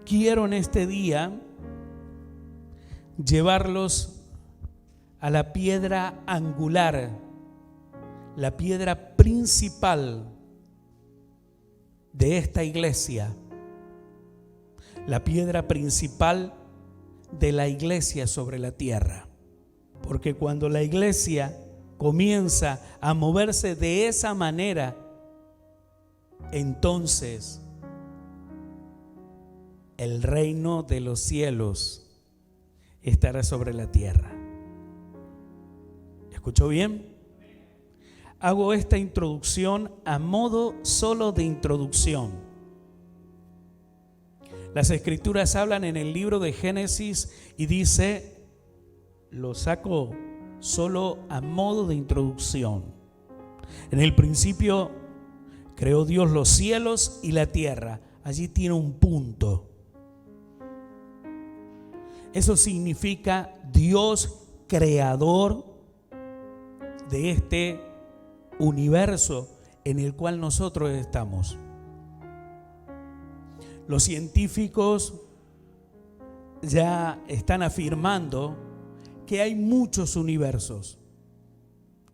quiero en este día llevarlos a la piedra angular, la piedra principal de esta iglesia, la piedra principal de la iglesia sobre la tierra. Porque cuando la iglesia comienza a moverse de esa manera, entonces el reino de los cielos estará sobre la tierra. ¿Escuchó bien? Hago esta introducción a modo solo de introducción. Las escrituras hablan en el libro de Génesis y dice, lo saco solo a modo de introducción. En el principio creó Dios los cielos y la tierra. Allí tiene un punto. Eso significa Dios creador de este universo en el cual nosotros estamos. Los científicos ya están afirmando que hay muchos universos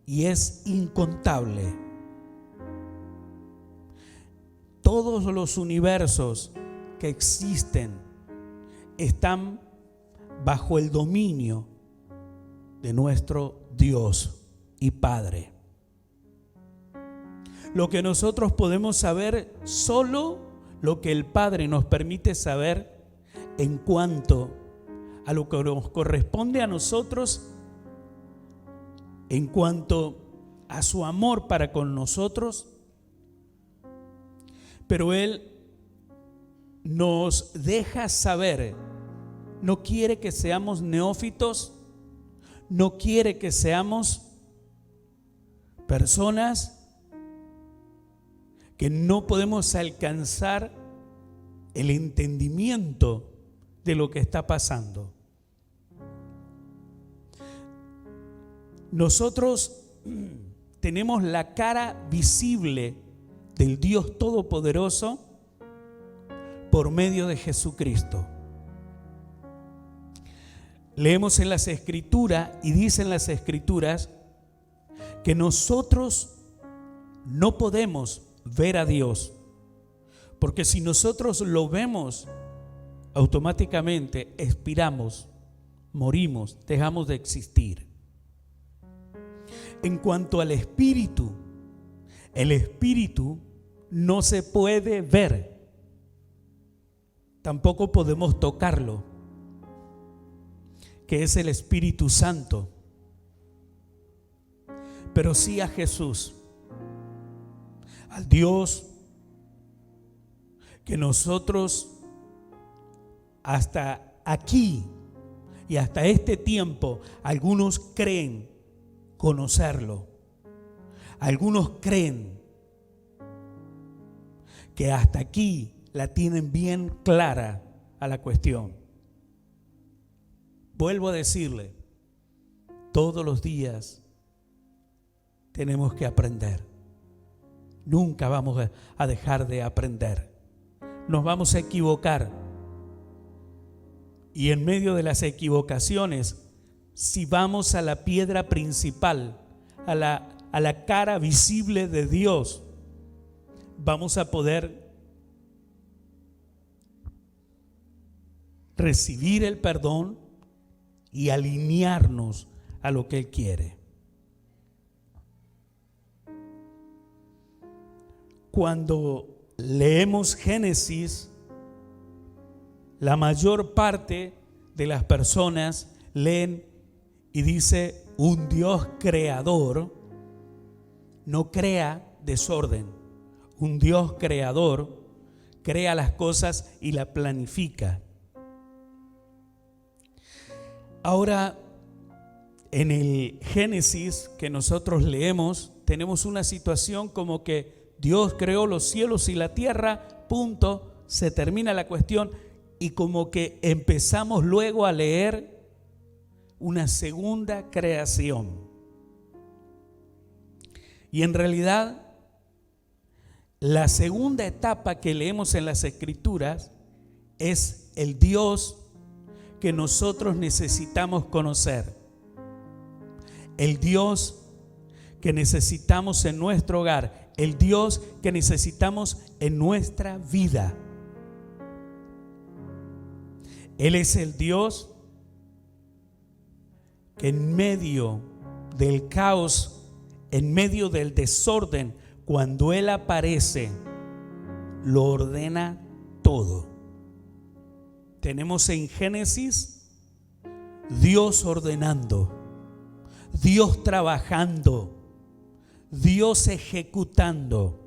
y es incontable. Todos los universos que existen están bajo el dominio de nuestro Dios y Padre. Lo que nosotros podemos saber, solo lo que el Padre nos permite saber en cuanto a lo que nos corresponde a nosotros, en cuanto a su amor para con nosotros. Pero Él nos deja saber, no quiere que seamos neófitos, no quiere que seamos personas que no podemos alcanzar el entendimiento de lo que está pasando. Nosotros tenemos la cara visible del Dios Todopoderoso por medio de Jesucristo. Leemos en las Escrituras y dicen las Escrituras que nosotros no podemos ver a Dios, porque si nosotros lo vemos, automáticamente expiramos, morimos, dejamos de existir. En cuanto al Espíritu, el Espíritu no se puede ver, tampoco podemos tocarlo, que es el Espíritu Santo, pero sí a Jesús, al Dios que nosotros hasta aquí y hasta este tiempo algunos creen conocerlo, algunos creen que hasta aquí la tienen bien clara a la cuestión. Vuelvo a decirle, todos los días tenemos que aprender. Nunca vamos a dejar de aprender. Nos vamos a equivocar. Y en medio de las equivocaciones, si vamos a la piedra principal, a la cara visible de Dios, vamos a poder recibir el perdón y alinearnos a lo que Él quiere. Cuando leemos Génesis, la mayor parte de las personas leen y dice un Dios creador. No crea desorden. Un Dios creador crea las cosas y las planifica. Ahora, en el Génesis que nosotros leemos, tenemos una situación como que Dios creó los cielos y la tierra, punto, se termina la cuestión, y como que empezamos luego a leer una segunda creación. Y en realidad, la segunda etapa que leemos en las Escrituras es el Dios que nosotros necesitamos conocer. El Dios que necesitamos en nuestro hogar. El Dios que necesitamos en nuestra vida. Él es el Dios que en medio del caos, en medio del desorden, cuando Él aparece, lo ordena todo. Tenemos en Génesis Dios ordenando, Dios trabajando, Dios ejecutando.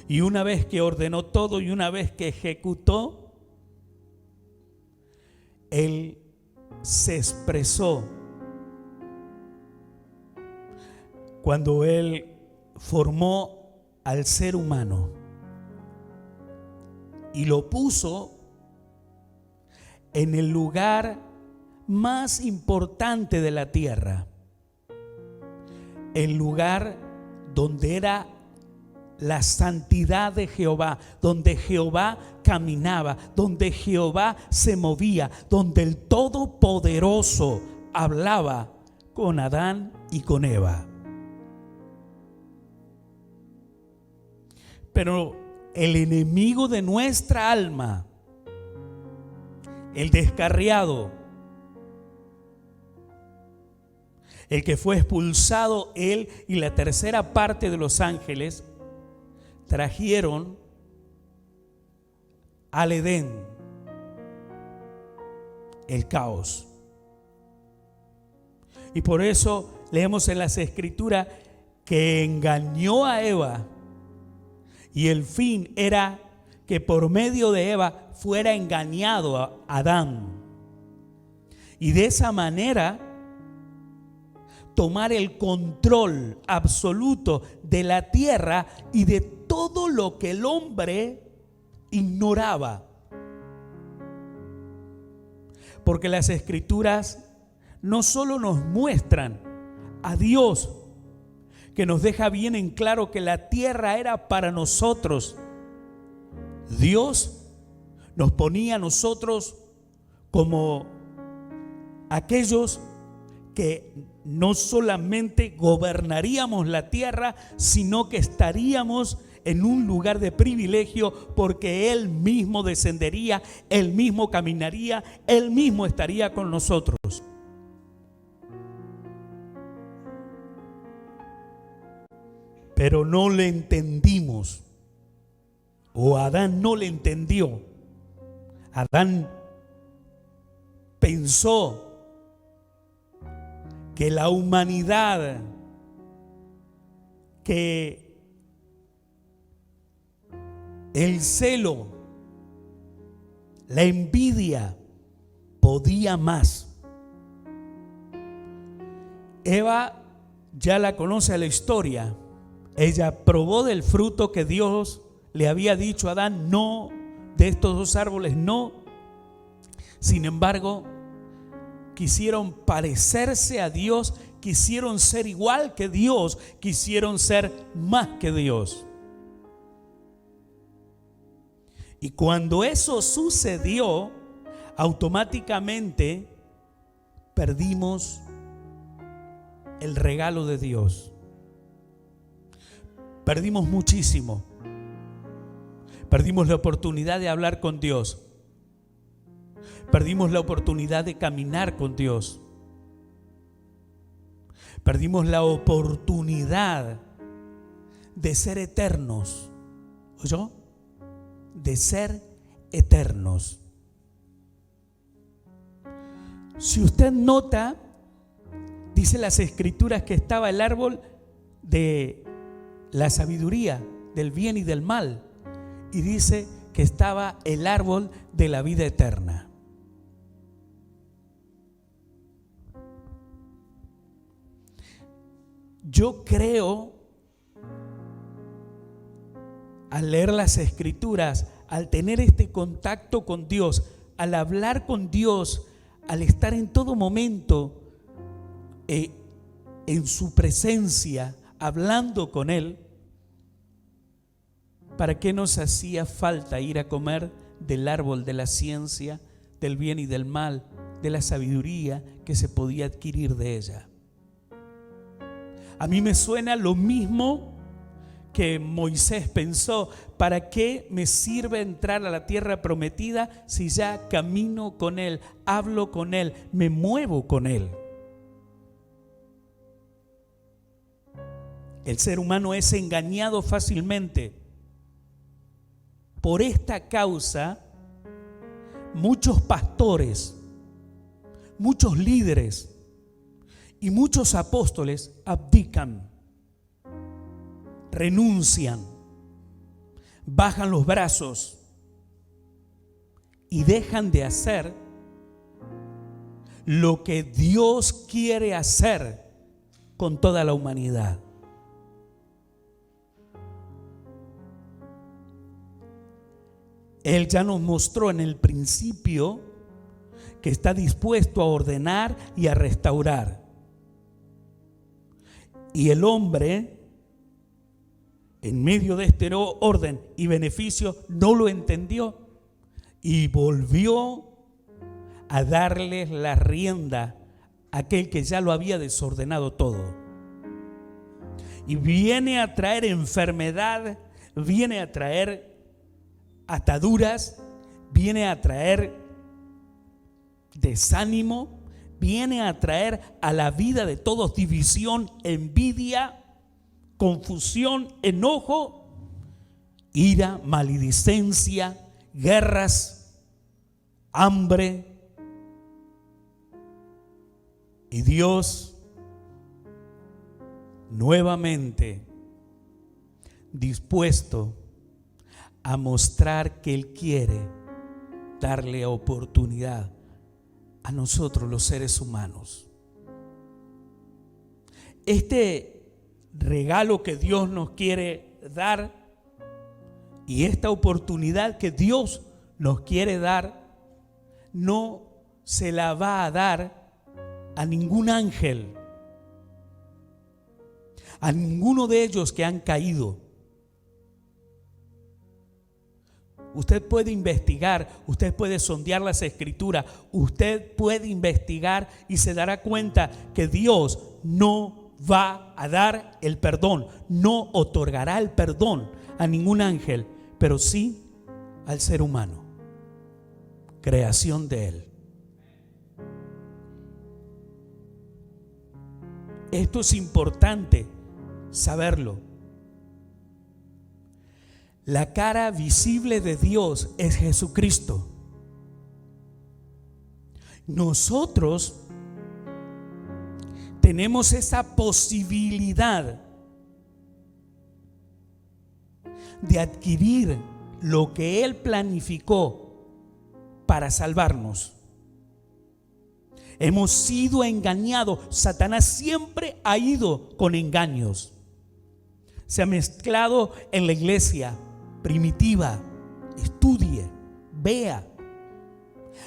Y una vez que ordenó todo y una vez que ejecutó, Él se expresó cuando Él formó al ser humano y lo puso en el lugar más importante de la tierra, el lugar donde era la santidad de Jehová, donde Jehová caminaba, donde Jehová se movía, donde el Todopoderoso hablaba con Adán y con Eva. Pero el enemigo de nuestra alma, el descarriado, el que fue expulsado, él y la tercera parte de los ángeles, trajeron al Edén el caos. Y por eso leemos en las Escrituras que engañó a Eva, y el fin era que por medio de Eva fuera engañado a Adán, y de esa manera tomar el control absoluto de la tierra y de todo lo que el hombre ignoraba. Porque las Escrituras no solo nos muestran a Dios, que nos deja bien en claro que la tierra era para nosotros. Dios nos ponía a nosotros como aquellos que no solamente gobernaríamos la tierra, sino que estaríamos en un lugar de privilegio, porque Él mismo descendería, Él mismo caminaría, Él mismo estaría con nosotros. Pero no le entendimos, o Adán no le entendió. Adán pensó que la humanidad, que el celo, la envidia podía más. Eva ya la conoce la historia. Ella probó del fruto que Dios le había dicho a Adán: no, de estos dos árboles no. Sin embargo, quisieron parecerse a Dios, quisieron ser igual que Dios, quisieron ser más que Dios. Y cuando eso sucedió, automáticamente perdimos el regalo de Dios. Perdimos muchísimo. Perdimos la oportunidad de hablar con Dios. Perdimos la oportunidad de caminar con Dios. Perdimos la oportunidad de ser eternos. ¿Oyó? De ser eternos. Si usted nota, dice las Escrituras que estaba el árbol de la sabiduría, del bien y del mal, y dice que estaba el árbol de la vida eterna. Yo creo, al leer las Escrituras, al tener este contacto con Dios, al hablar con Dios, al estar en todo momento en su presencia, hablando con Él, ¿para qué nos hacía falta ir a comer del árbol de la ciencia, del bien y del mal, de la sabiduría que se podía adquirir de ella. A mí me suena lo mismo que Moisés pensó: ¿para qué me sirve entrar a la tierra prometida si ya camino con Él, hablo con Él, me muevo con Él? El ser humano es engañado fácilmente. Por esta causa, muchos pastores, muchos líderes y muchos apóstoles abdican, renuncian, bajan los brazos y dejan de hacer lo que Dios quiere hacer con toda la humanidad. Él ya nos mostró en el principio que está dispuesto a ordenar y a restaurar. Y el hombre, en medio de este orden y beneficio, no lo entendió y volvió a darles la rienda a aquel que ya lo había desordenado todo. Y viene a traer enfermedad, viene a traer ataduras, viene a traer desánimo, viene a traer a la vida de todos división, envidia, confusión, enojo, ira, maledicencia, guerras, hambre. Y Dios nuevamente dispuesto a mostrar que Él quiere darle oportunidad a nosotros los seres humanos. Este regalo que Dios nos quiere dar y esta oportunidad que Dios nos quiere dar, no se la va a dar a ningún ángel, a ninguno de ellos que han caído. Usted puede investigar, usted puede sondear las escrituras, usted puede investigar y se dará cuenta que Dios no va a dar el perdón, no otorgará el perdón a ningún ángel, pero sí al ser humano, creación de Él. Esto es importante saberlo. La cara visible de Dios es Jesucristo. Nosotros tenemos esa posibilidad de adquirir lo que Él planificó para salvarnos. Hemos sido engañados. Satanás siempre ha ido con engaños. Se ha mezclado en la iglesia primitiva. Estudie, vea.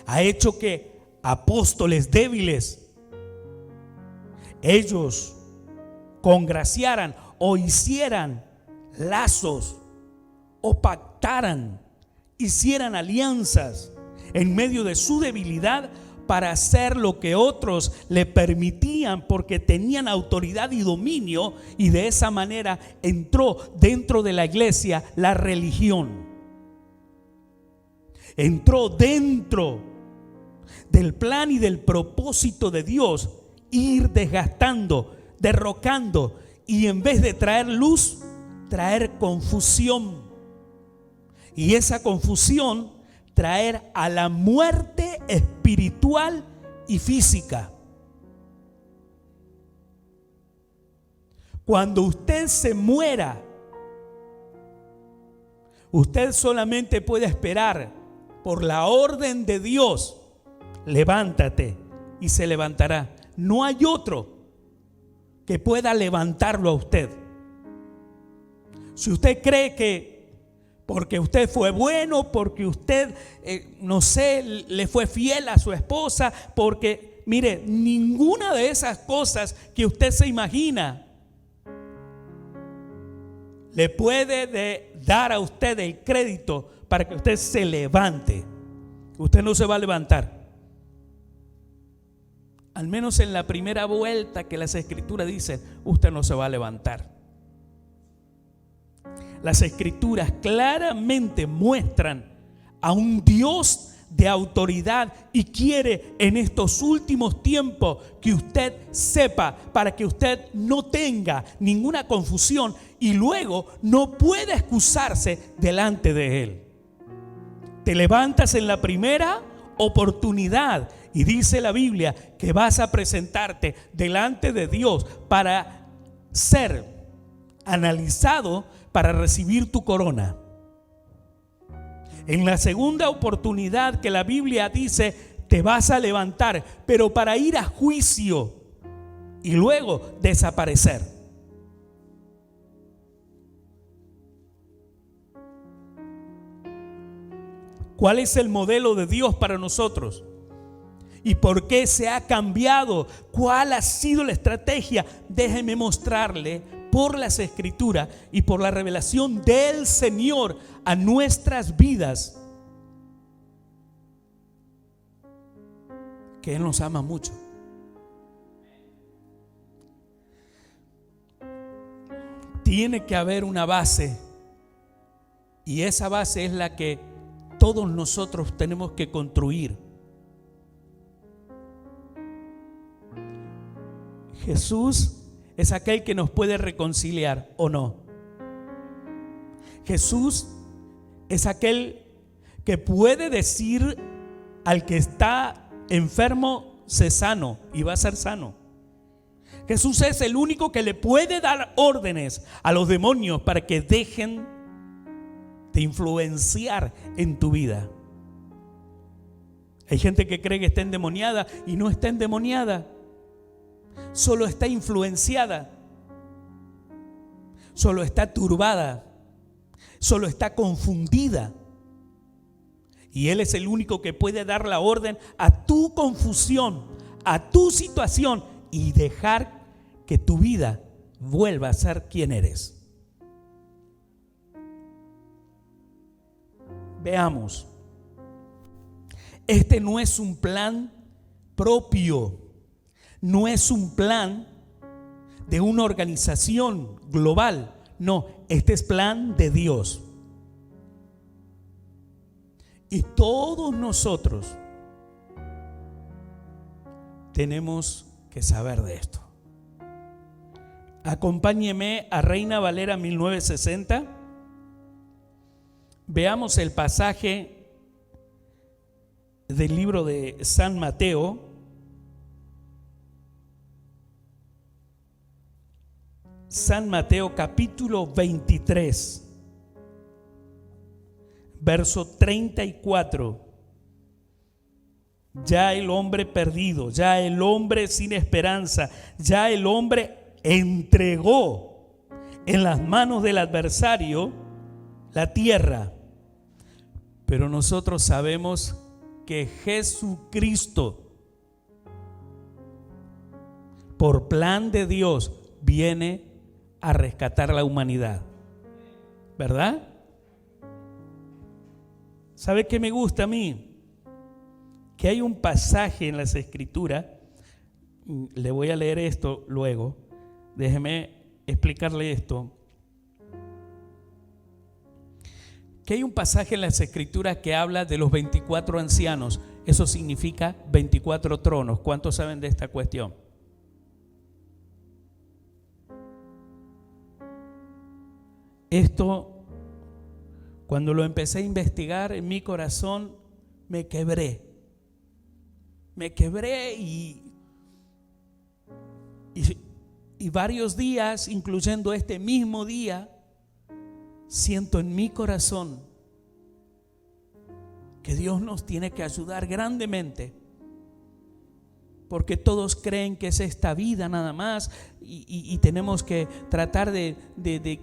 Ha hecho que apóstoles débiles, ellos congraciaran o hicieran lazos o pactaran, hicieran alianzas en medio de su debilidad para hacer lo que otros le permitían porque tenían autoridad y dominio, y de esa manera entró dentro de la iglesia la religión. Entró dentro del plan y del propósito de Dios ir desgastando, derrocando, y en vez de traer luz, traer confusión. Y esa confusión traer a la muerte espiritual y física. Cuando usted se muera, usted solamente puede esperar por la orden de Dios. Levántate, y se levantará. No hay otro que pueda levantarlo a usted. Si usted cree que porque usted fue bueno, porque usted, no sé, le fue fiel a su esposa, porque, mire, ninguna de esas cosas que usted se imagina le puede dar a usted el crédito para que usted se levante. Usted no se va a levantar. Al menos en la primera vuelta que las Escrituras dicen, usted no se va a levantar. Las Escrituras claramente muestran a un Dios de autoridad y quiere en estos últimos tiempos que usted sepa, para que usted no tenga ninguna confusión y luego no pueda excusarse delante de Él. Te levantas en la primera oportunidad y dice la Biblia que vas a presentarte delante de Dios para ser analizado, para recibir tu corona. En la segunda oportunidad que la Biblia dice, te vas a levantar, pero para ir a juicio y luego desaparecer. ¿Cuál es el modelo de Dios para nosotros? ¿Y por qué se ha cambiado? ¿Cuál ha sido la estrategia? Déjeme mostrarle por las Escrituras y por la revelación del Señor a nuestras vidas que Él nos ama mucho. Tiene que haber una base, y esa base es la que todos nosotros tenemos que construir. Jesús es aquel que nos puede reconciliar, ¿o no? Jesús es aquel que puede decir al que está enfermo, sé sano, y va a ser sano. Jesús es el único que le puede dar órdenes a los demonios para que dejen de influenciar en tu vida. Hay gente que cree que está endemoniada y no está endemoniada. Solo está influenciada, solo está turbada, solo está confundida. Y Él es el único que puede dar la orden a tu confusión, a tu situación, y dejar que tu vida vuelva a ser quien eres. Veamos. Este no es un plan propio. No es un plan de una organización global. No, este es plan de Dios. Y todos nosotros tenemos que saber de esto. Acompáñeme a Reina Valera 1960. Veamos el pasaje del libro de San Mateo. San Mateo capítulo 23, verso 34. Ya el hombre perdido, ya el hombre sin esperanza, ya el hombre entregó en las manos del adversario la tierra. Pero nosotros sabemos que Jesucristo, por plan de Dios, viene a rescatar la humanidad, ¿verdad? ¿Sabe qué me gusta a mí? Que hay un pasaje en las Escrituras, le voy a leer esto luego, déjeme explicarle esto, que hay un pasaje en las Escrituras que habla de los 24 ancianos. Eso significa 24 tronos. ¿Cuántos saben de esta cuestión? Esto, cuando lo empecé a investigar en mi corazón, me quebré y varios días, incluyendo este mismo día, siento en mi corazón que Dios nos tiene que ayudar grandemente, porque todos creen que es esta vida nada más y tenemos que tratar de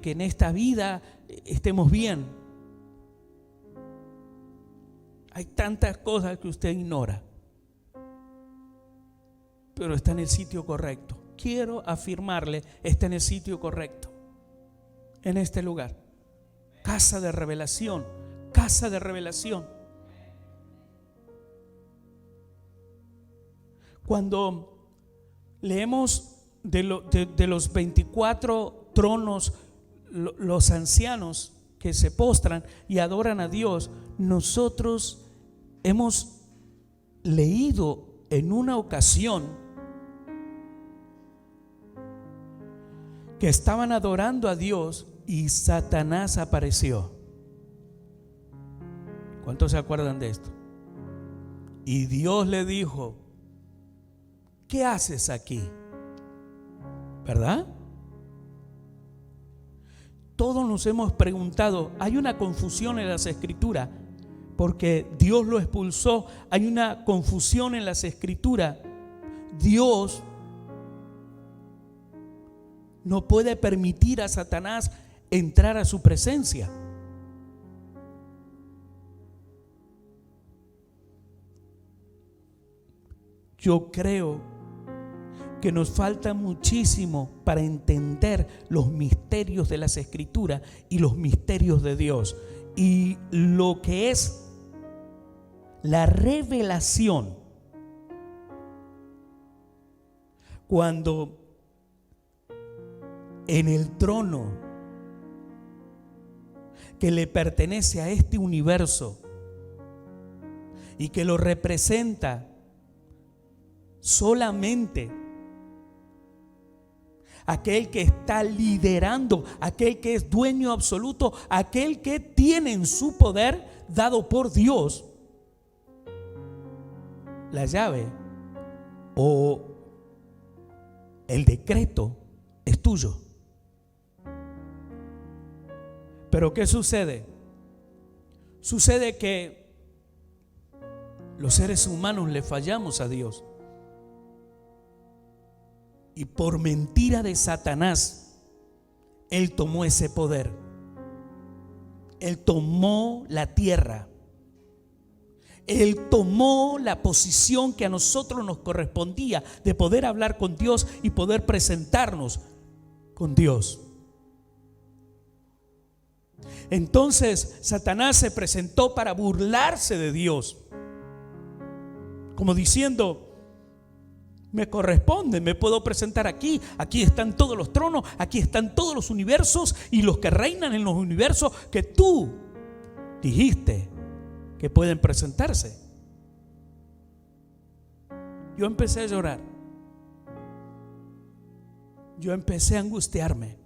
que en esta vida estemos bien. Hay tantas cosas que usted ignora, pero está en el sitio correcto. Quiero afirmarle, está en el sitio correcto. en este lugar. Casa de revelación, casa de revelación. Cuando leemos de los 24 tronos, los ancianos que se postran y adoran a Dios, nosotros hemos leído en una ocasión que estaban adorando a Dios y Satanás apareció. ¿Cuántos se acuerdan de esto? Y Dios le dijo: ¿qué haces aquí? ¿Verdad? Todos nos hemos preguntado. Hay una confusión en las escrituras porque Dios lo expulsó. Hay una confusión en las escrituras. Dios no puede permitir a Satanás entrar a su presencia. Yo creo que nos falta muchísimo para entender los misterios de las escrituras y los misterios de Dios y lo que es la revelación. Cuando en el trono que le pertenece a este universo y que lo representa solamente aquel que está liderando, aquel que es dueño absoluto, aquel que tiene en su poder, dado por Dios, la llave o el decreto es tuyo. Pero ¿qué sucede? Sucede que los seres humanos le fallamos a Dios. Y por mentira de Satanás, él tomó ese poder. Él tomó la tierra. Él tomó la posición que a nosotros nos correspondía de poder hablar con Dios y poder presentarnos con Dios. Entonces Satanás se presentó para burlarse de Dios, como diciendo: me corresponde, me puedo presentar aquí. Aquí están todos los tronos, aquí están todos los universos y los que reinan en los universos que tú dijiste que pueden presentarse. Yo empecé a llorar. Yo empecé a angustiarme.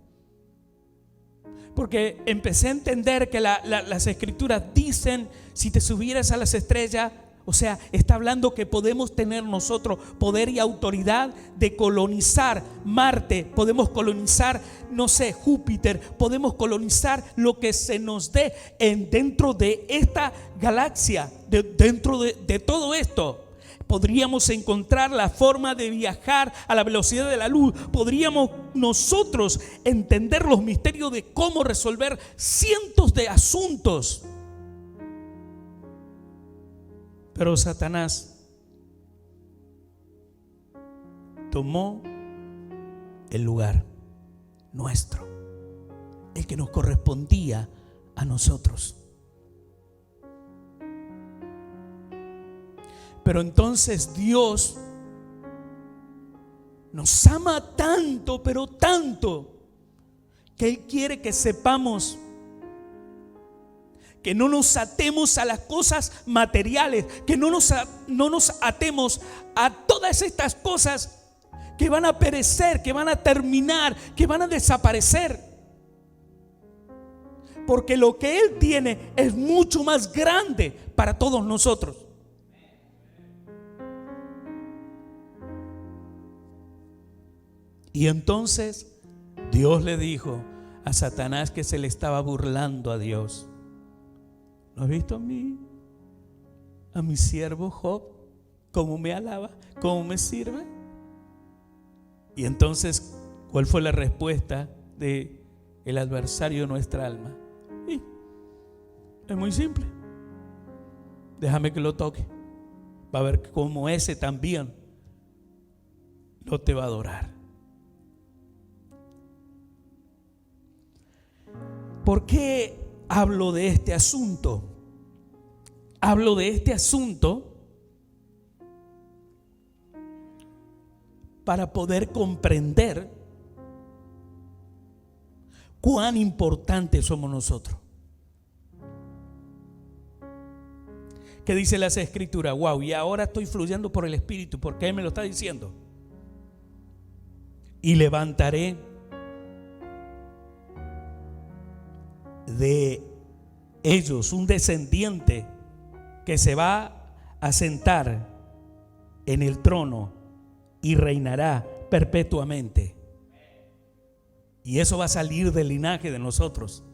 Porque empecé a entender que las escrituras dicen: si te subieras a las estrellas. O sea, está hablando que podemos tener nosotros poder y autoridad de colonizar Marte, podemos colonizar, no sé, Júpiter, podemos colonizar lo que se nos dé dentro de esta galaxia, dentro de todo esto. Podríamos encontrar la forma de viajar a la velocidad de la luz. Podríamos nosotros entender los misterios de cómo resolver cientos de asuntos. Pero Satanás tomó el lugar nuestro, el que nos correspondía a nosotros. Pero entonces Dios nos ama tanto, pero tanto, que Él quiere que sepamos que no nos atemos a las cosas materiales, que no nos atemos a todas estas cosas que van a perecer, que van a terminar, que van a desaparecer. Porque lo que Él tiene es mucho más grande para todos nosotros. Y entonces Dios le dijo a Satanás que se le estaba burlando a Dios: ¿no has visto a mi siervo Job? ¿Cómo me alaba? ¿Cómo me sirve? Y entonces, ¿cuál fue la respuesta del adversario de nuestra alma? Y es muy simple: déjame que lo toque. Va a ver cómo ese también no te va a adorar. ¿Por qué hablo de este asunto? Hablo de este asunto para poder comprender cuán importantes somos nosotros. ¿Qué dice las Escrituras? Wow, y ahora estoy fluyendo por el Espíritu, porque Él me lo está diciendo. Y levantaré de ellos un descendiente que se va a sentar en el trono y reinará perpetuamente. Y eso va a salir del linaje de nosotros,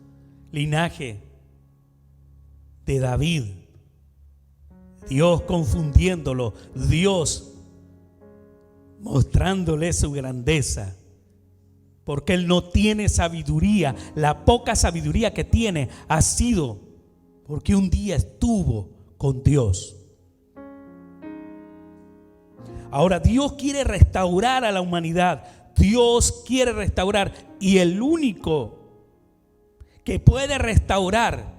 linaje de David. Dios confundiéndolo, Dios mostrándole su grandeza, porque él no tiene sabiduría. La poca sabiduría que tiene ha sido porque un día estuvo con Dios. Ahora Dios quiere restaurar a la humanidad. Dios quiere restaurar, y el único que puede restaurar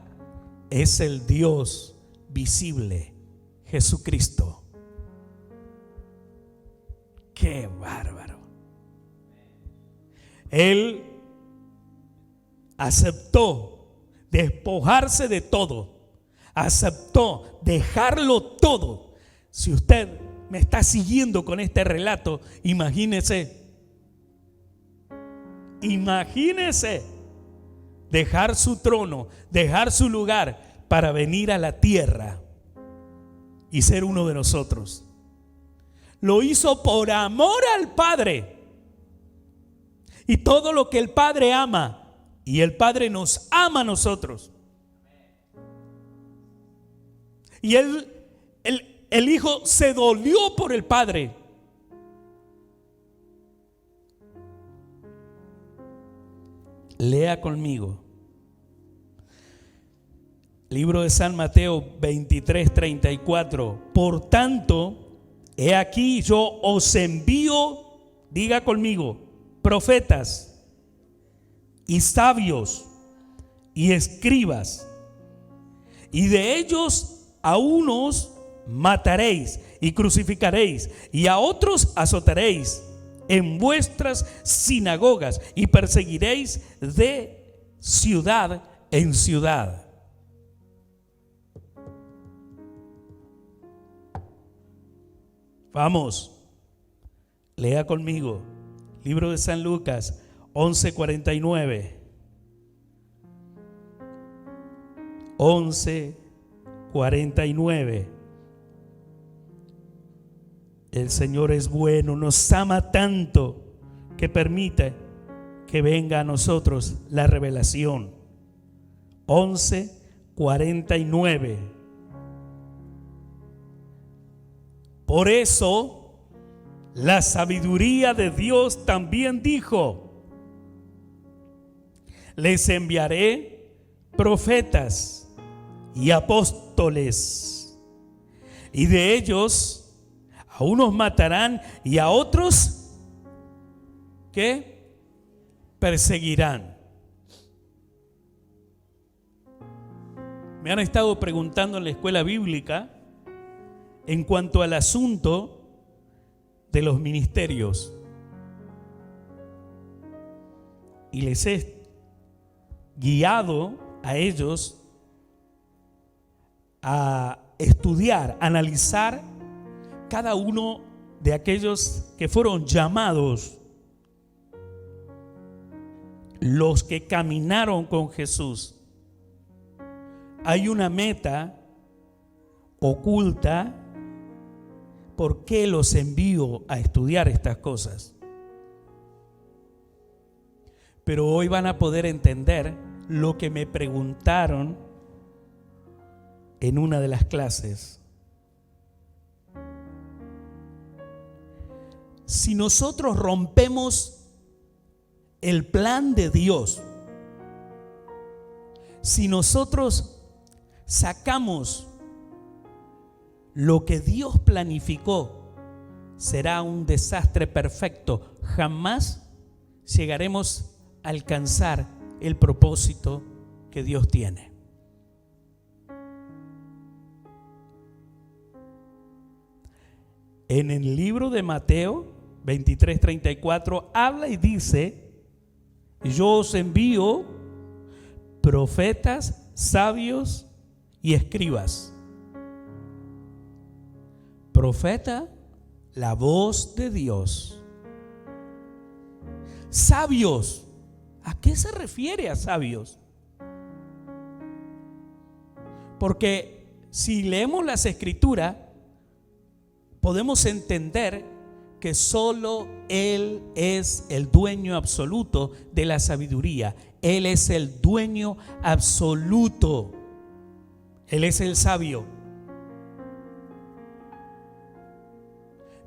es el Dios visible, Jesucristo. ¡Qué bárbaro! Él aceptó despojarse de todo, aceptó dejarlo todo. Si usted me está siguiendo con este relato, imagínese dejar su trono, dejar su lugar para venir a la tierra y ser uno de nosotros. Lo hizo por amor al Padre. Y todo lo que el Padre ama, y el Padre nos ama a nosotros. Y el Hijo se dolió por el Padre. Lea conmigo. Libro de San Mateo 23:34. Por tanto, he aquí yo os envío, diga conmigo, profetas y sabios y escribas, y de ellos a unos mataréis y crucificaréis, y a otros azotaréis en vuestras sinagogas, y perseguiréis de ciudad en ciudad. Vamos, lea conmigo, libro de San Lucas 11:49. 11:49. El Señor es bueno, nos ama tanto que permite que venga a nosotros la revelación. 11:49. Por eso la sabiduría de Dios también dijo: les enviaré profetas y apóstoles, y de ellos a unos matarán y a otros, ¿qué? Perseguirán. Me han estado preguntando en la escuela bíblica en cuanto al asunto de los ministerios, y les he guiado a ellos a estudiar, analizar cada uno de aquellos que fueron llamados, los que caminaron con Jesús. Hay una meta oculta. ¿Por qué los envío a estudiar estas cosas? Pero hoy van a poder entender lo que me preguntaron en una de las clases. Si nosotros rompemos el plan de Dios, si nosotros sacamos lo que Dios planificó, será un desastre perfecto. Jamás llegaremos a alcanzar el propósito que Dios tiene. En el libro de Mateo 23:34 habla y dice: yo os envío profetas, sabios y escribas. Profeta, la voz de Dios. Sabios, ¿a qué se refiere a sabios? Porque si leemos las Escrituras, podemos entender que solo Él es el dueño absoluto de la sabiduría. Él es el dueño absoluto. Él es el sabio.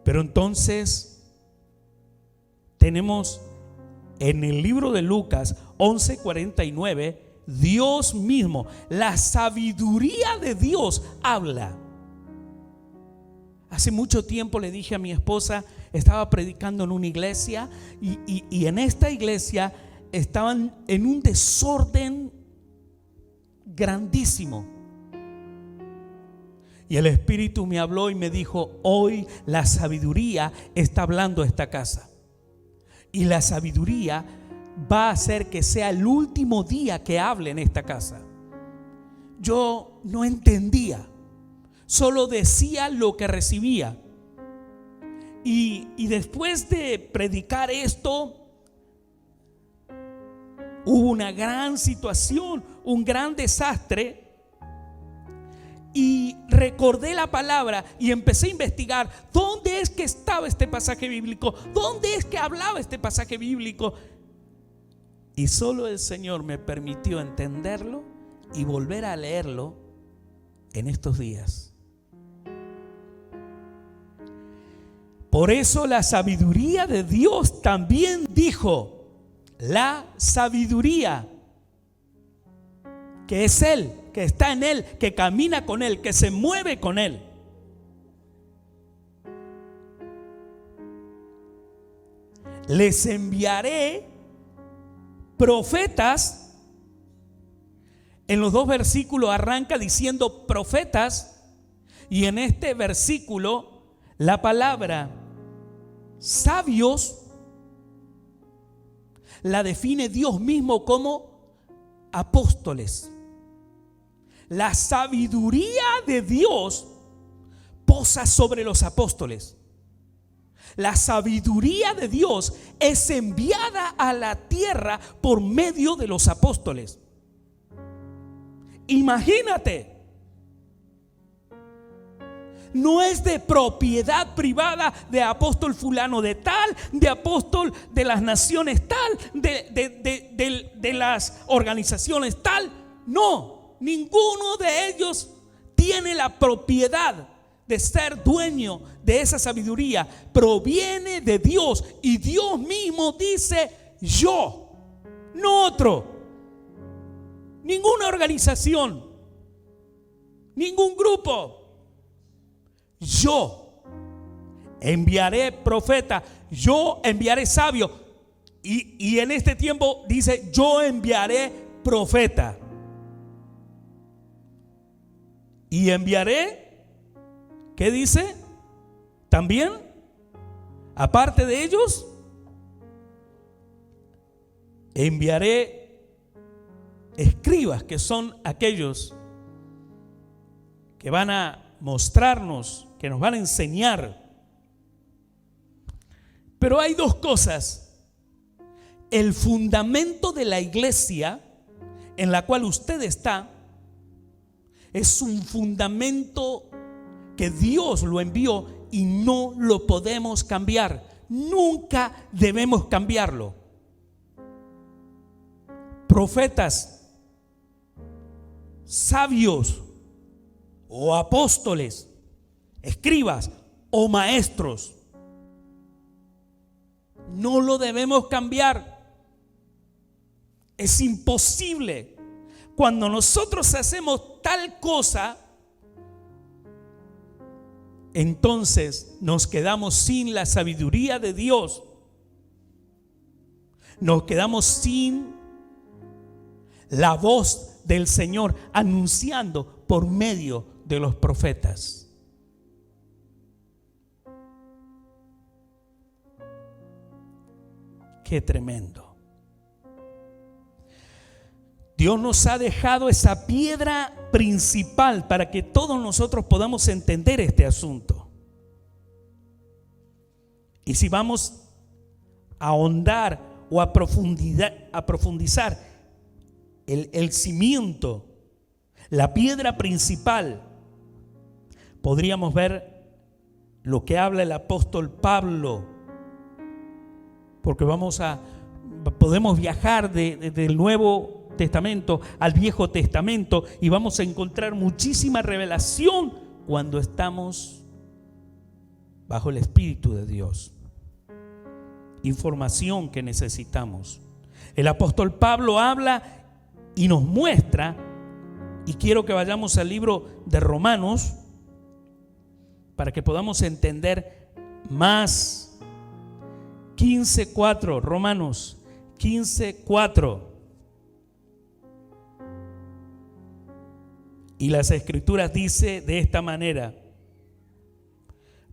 Pero entonces tenemos en el libro de Lucas 11:49, Dios mismo, la sabiduría de Dios habla. Hace mucho tiempo le dije a mi esposa, estaba predicando en una iglesia y en esta iglesia estaban en un desorden grandísimo. Y el Espíritu me habló y me dijo: hoy la sabiduría está hablando a esta casa. Y la sabiduría va a hacer que sea el último día que hable en esta casa. Yo no entendía, solo decía lo que recibía. Y después de predicar esto, hubo una gran situación, un gran desastre. Y recordé la palabra y empecé a investigar dónde es que estaba este pasaje bíblico, dónde es que hablaba este pasaje bíblico. Y solo el Señor me permitió entenderlo y volver a leerlo en estos días. Por eso la sabiduría de Dios también dijo: la sabiduría, que es Él, que está en Él, que camina con Él, que se mueve con Él. Les enviaré profetas. En los dos versículos arranca diciendo profetas, y en este versículo la palabra sabios la define Dios mismo como apóstoles. La sabiduría de Dios posa sobre los apóstoles. La sabiduría de Dios es enviada a la tierra por medio de los apóstoles. Imagínate, no es de propiedad privada de apóstol fulano de tal, de apóstol de las naciones tal, de las organizaciones tal. No. Ninguno de ellos tiene la propiedad de ser dueño de esa sabiduría. Proviene de Dios, y Dios mismo dice: yo, no otro, ninguna organización, ningún grupo. Yo enviaré profeta, yo enviaré sabio. Y en este tiempo dice: yo enviaré profeta. Y enviaré, ¿qué dice? También, aparte de ellos, enviaré escribas, que son aquellos que van a mostrarnos, que nos van a enseñar. Pero hay dos cosas. El fundamento de la iglesia en la cual usted está es un fundamento que Dios lo envió y no lo podemos cambiar. Nunca debemos cambiarlo. Profetas, sabios o apóstoles, escribas o maestros, no lo debemos cambiar. Es imposible. Cuando nosotros hacemos tal cosa, entonces nos quedamos sin la sabiduría de Dios. Nos quedamos sin la voz del Señor anunciando por medio de los profetas. Qué tremendo. Dios nos ha dejado esa piedra principal para que todos nosotros podamos entender este asunto. Y si vamos a ahondar o a profundizar el cimiento, la piedra principal, podríamos ver lo que habla el apóstol Pablo, porque podemos viajar del Nuevo Testamento al Viejo Testamento y vamos a encontrar muchísima revelación cuando estamos bajo el Espíritu de Dios. Información que necesitamos. El apóstol Pablo habla y nos muestra, y quiero que vayamos al libro de Romanos para que podamos entender más. 15:4, Romanos 15:4. Y las Escrituras dice de esta manera: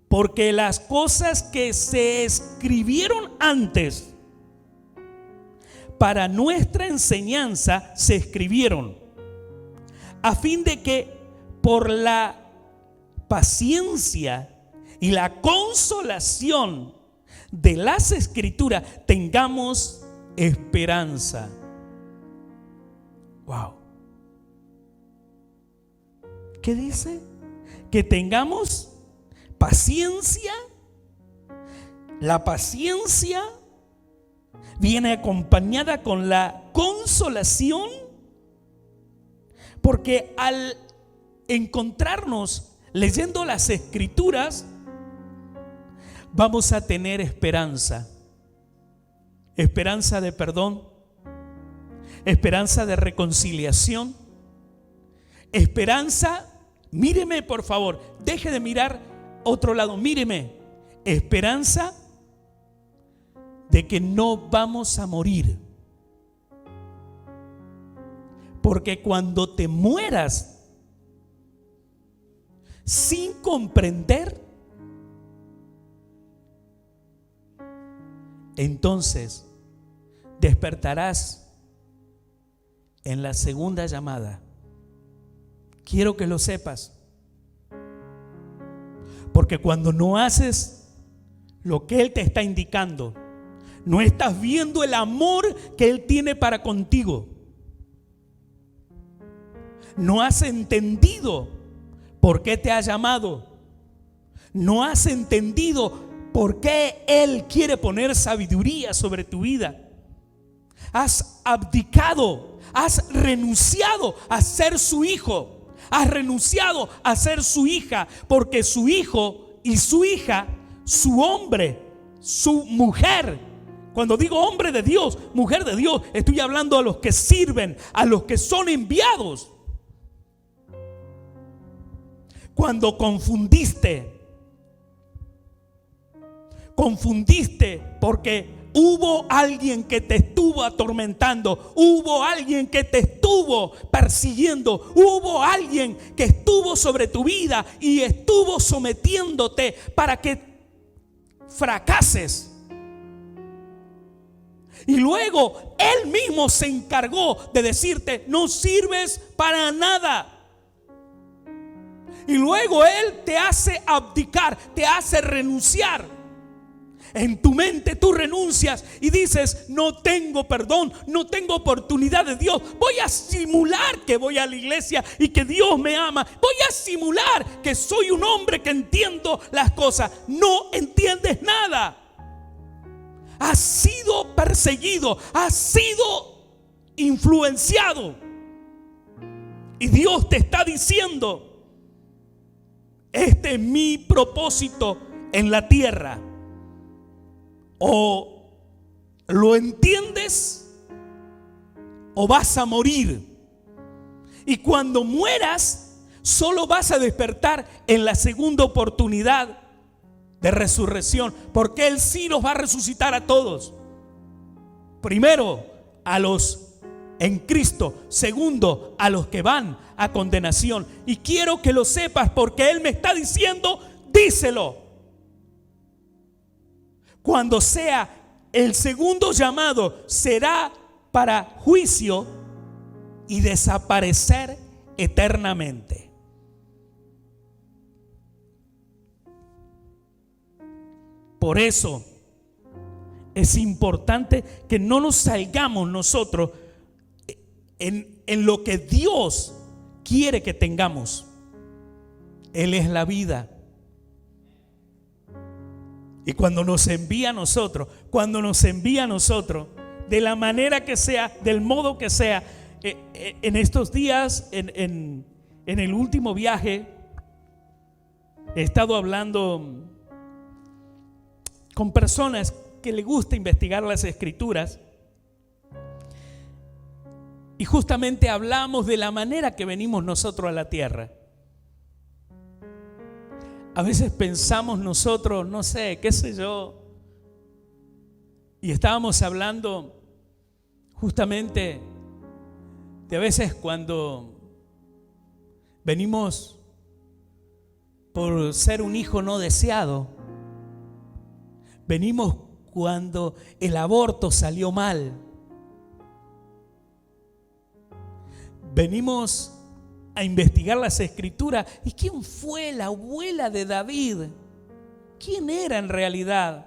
porque las cosas que se escribieron antes para nuestra enseñanza se escribieron, a fin de que por la paciencia y la consolación de las Escrituras tengamos esperanza. Wow. ¿Qué dice? Que tengamos paciencia. La paciencia viene acompañada con la consolación, porque al encontrarnos leyendo las Escrituras vamos a tener esperanza. Esperanza de perdón, esperanza de reconciliación, esperanza. Míreme, por favor, deje de mirar otro lado, míreme. Esperanza de que no vamos a morir. Porque cuando te mueras sin comprender, entonces despertarás en la segunda llamada. Quiero que lo sepas. Porque cuando no haces lo que Él te está indicando, no estás viendo el amor que Él tiene para contigo. No has entendido por qué te ha llamado. No has entendido por qué Él quiere poner sabiduría sobre tu vida. Has abdicado, has renunciado a ser su hijo. Has renunciado a ser su hija, porque su hijo y su hija, su hombre, su mujer. Cuando digo hombre de Dios, mujer de Dios, estoy hablando a los que sirven, a los que son enviados. Cuando confundiste porque hubo alguien que te estuvo atormentando, hubo alguien que te estuvo persiguiendo, hubo alguien que estuvo sobre tu vida y estuvo sometiéndote para que fracases. Y luego Él mismo se encargó de decirte: no sirves para nada. Y luego Él te hace abdicar, te hace renunciar. En tu mente tú renuncias y dices: no tengo perdón, no tengo oportunidad de Dios. Voy a simular que voy a la iglesia y que Dios me ama. Voy a simular que soy un hombre que entiendo las cosas. No entiendes nada. Has sido perseguido, has sido influenciado. Y Dios te está diciendo: este es mi propósito en la tierra. O lo entiendes o vas a morir. Y cuando mueras, solo vas a despertar en la segunda oportunidad de resurrección, porque Él sí los va a resucitar a todos. Primero a los en Cristo. Segundo, a los que van a condenación. Y quiero que lo sepas porque Él me está diciendo, díselo. Cuando sea el segundo llamado, será para juicio y desaparecer eternamente. Por eso es importante que no nos salgamos nosotros en lo que Dios quiere que tengamos. Él es la vida. Y cuando nos envía a nosotros, de la manera que sea, del modo que sea, en estos días, en el último viaje, he estado hablando con personas que les gusta investigar las escrituras. Y justamente hablamos de la manera que venimos nosotros a la tierra. A veces pensamos nosotros, no sé, qué sé yo. Y estábamos hablando justamente de a veces cuando venimos por ser un hijo no deseado. Venimos cuando el aborto salió mal. Venimos a investigar las escrituras. ¿Y quién fue la abuela de David? ¿Quién era en realidad?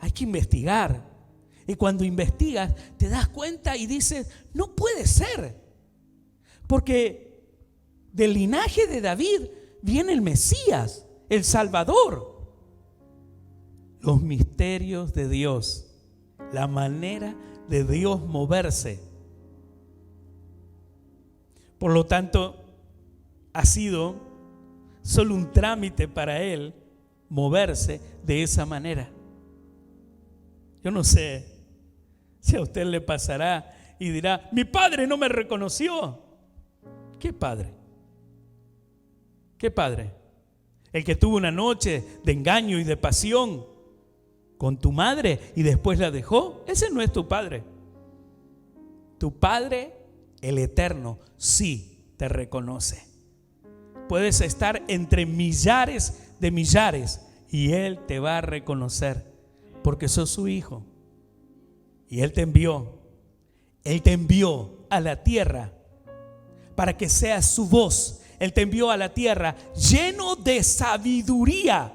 Hay que investigar. Y cuando investigas te das cuenta y dices, no puede ser. Porque del linaje de David viene el Mesías, el Salvador. Los misterios de Dios, la manera de Dios moverse. Por lo tanto, ha sido solo un trámite para Él moverse de esa manera. Yo no sé si a usted le pasará y dirá, mi padre no me reconoció. ¿Qué padre? ¿Qué padre? El que tuvo una noche de engaño y de pasión con tu madre y después la dejó. Ese no es tu padre. Tu padre, el eterno, sí te reconoce. Puedes estar entre millares de millares y Él te va a reconocer porque sos su hijo. Y Él te envió a la tierra para que seas su voz. Él te envió a la tierra lleno de sabiduría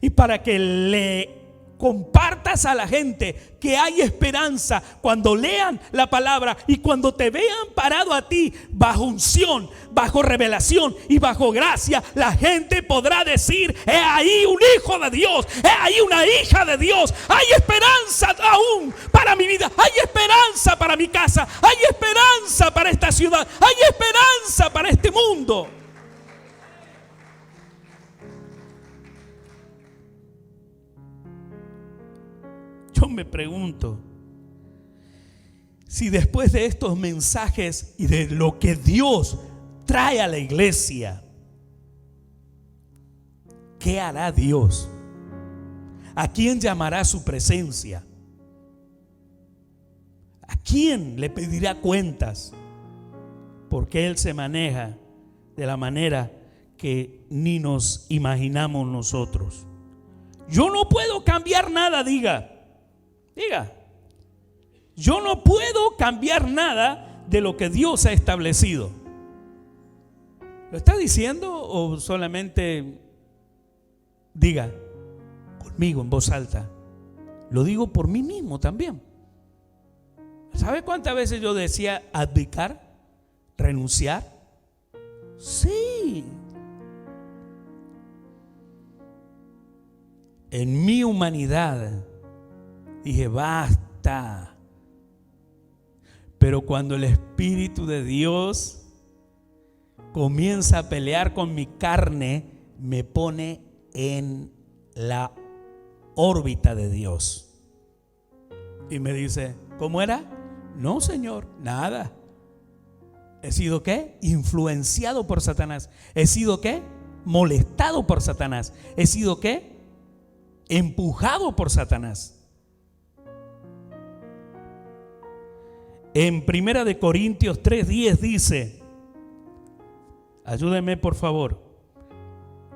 y para que le compartas a la gente que hay esperanza cuando lean la palabra y cuando te vean parado a ti bajo unción, bajo revelación y bajo gracia, la gente podrá decir, he ahí un hijo de Dios, he ahí una hija de Dios. Hay esperanza aún para mi vida, hay esperanza para mi casa, hay esperanza para esta ciudad, hay esperanza para este mundo. Yo me pregunto si después de estos mensajes y de lo que Dios trae a la iglesia, ¿qué hará Dios? ¿A quién llamará a su presencia? ¿A quién le pedirá cuentas? Porque Él se maneja de la manera que ni nos imaginamos nosotros. Yo no puedo cambiar nada, diga. Yo no puedo cambiar nada de lo que Dios ha establecido. ¿Lo está diciendo o solamente diga conmigo en voz alta? Lo digo por mí mismo también. ¿Sabe cuántas veces yo decía abdicar, renunciar? Sí. En mi humanidad dije, basta. Pero cuando el Espíritu de Dios comienza a pelear con mi carne, me pone en la órbita de Dios. Y me dice, ¿cómo era? No, Señor, nada. ¿He sido qué? Influenciado por Satanás. ¿He sido qué? Molestado por Satanás. ¿He sido qué? Empujado por Satanás. En 1 Corintios 3:10 dice, ayúdenme por favor,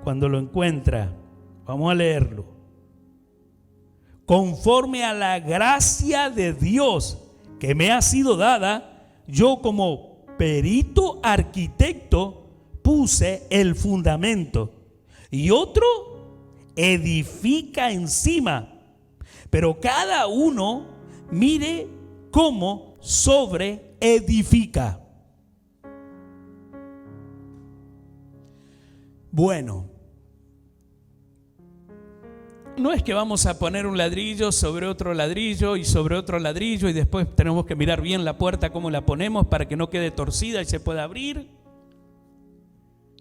cuando lo encuentra, vamos a leerlo. Conforme a la gracia de Dios que me ha sido dada, yo como perito arquitecto puse el fundamento y otro edifica encima, pero cada uno mire cómo sobre edifica. Bueno, no es que vamos a poner un ladrillo sobre otro ladrillo y sobre otro ladrillo y después tenemos que mirar bien la puerta cómo la ponemos para que no quede torcida y se pueda abrir.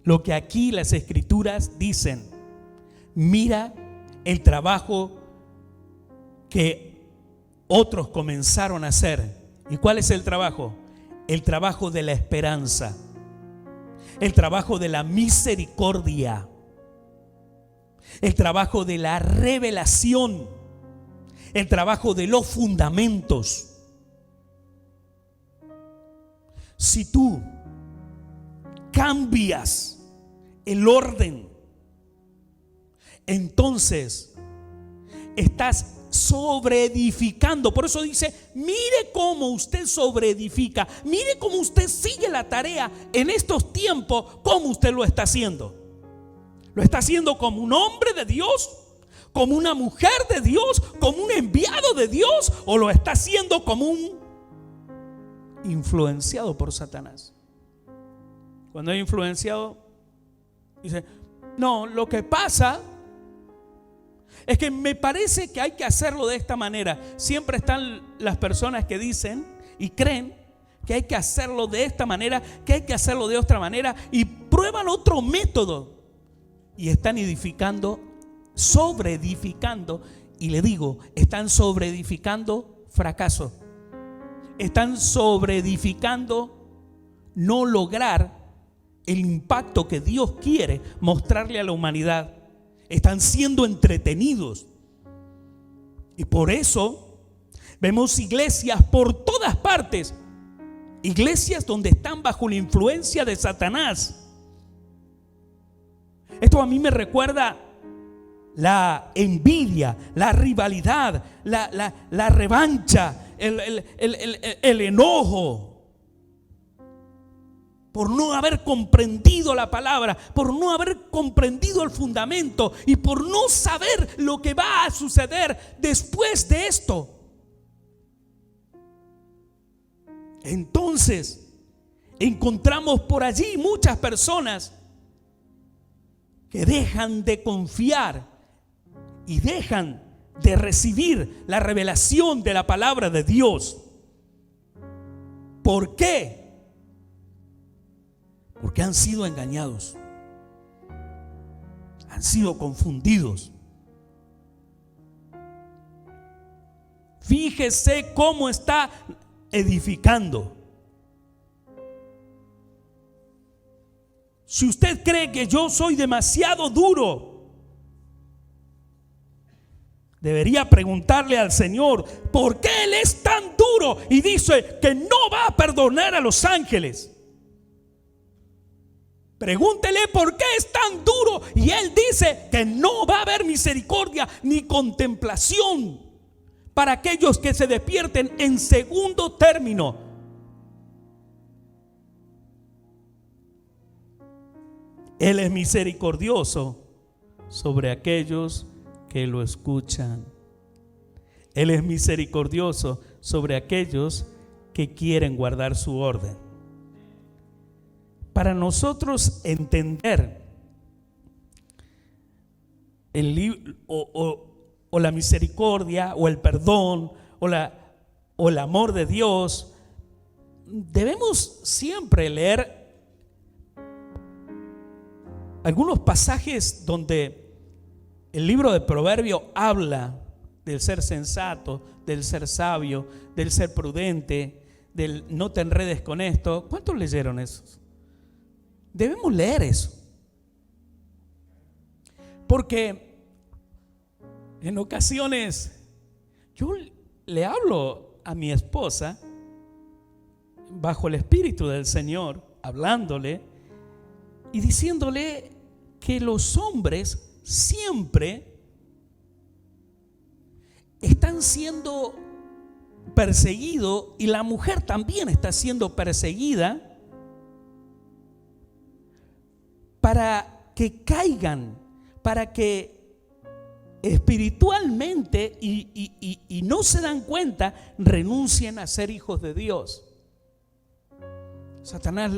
Lo que aquí las escrituras dicen, mira el trabajo que otros comenzaron a hacer. ¿Y cuál es el trabajo? El trabajo de la esperanza, el trabajo de la misericordia, el trabajo de la revelación, el trabajo de los fundamentos. Si tú cambias el orden, entonces estás sobreedificando. Por eso dice, mire cómo usted sobreedifica, mire cómo usted sigue la tarea en estos tiempos, cómo usted lo está haciendo. ¿Lo está haciendo como un hombre de Dios? ¿Como una mujer de Dios? ¿Como un enviado de Dios? ¿O lo está haciendo como un influenciado por Satanás? Cuando es influenciado, dice, no, lo que pasa es que me parece que hay que hacerlo de esta manera. Siempre están las personas que dicen y creen que hay que hacerlo de esta manera, que hay que hacerlo de otra manera, y prueban otro método. Y están edificando, sobreedificando, y le digo, están sobreedificando fracaso. Están sobreedificando no lograr el impacto que Dios quiere mostrarle a la humanidad. Están siendo entretenidos. Y por eso vemos iglesias por todas partes, iglesias donde están bajo la influencia de Satanás. Esto a mí me recuerda la envidia, la rivalidad, la revancha, el enojo por no haber comprendido la palabra, por no haber comprendido el fundamento y por no saber lo que va a suceder después de esto. Entonces encontramos por allí muchas personas que dejan de confiar y dejan de recibir la revelación de la palabra de Dios. ¿Por qué? Porque han sido engañados, han sido confundidos. Fíjese cómo está edificando. Si usted cree que yo soy demasiado duro, debería preguntarle al Señor, ¿por qué Él es tan duro y dice que no va a perdonar a los ángeles? Pregúntele por qué es tan duro y Él dice que no va a haber misericordia ni contemplación para aquellos que se despierten en segundo término. Él es misericordioso sobre aquellos que lo escuchan. Él es misericordioso sobre aquellos que quieren guardar su orden. Para nosotros entender o la misericordia o el perdón o el amor de Dios, debemos siempre leer algunos pasajes donde el libro de Proverbios habla del ser sensato, del ser sabio, del ser prudente, del no te enredes con esto. ¿Cuántos leyeron esos? Debemos leer eso, porque en ocasiones yo le hablo a mi esposa bajo el Espíritu del Señor, hablándole y diciéndole que los hombres siempre están siendo perseguidos y la mujer también está siendo perseguida para que caigan, para que espiritualmente y no se dan cuenta, renuncien a ser hijos de Dios. Satanás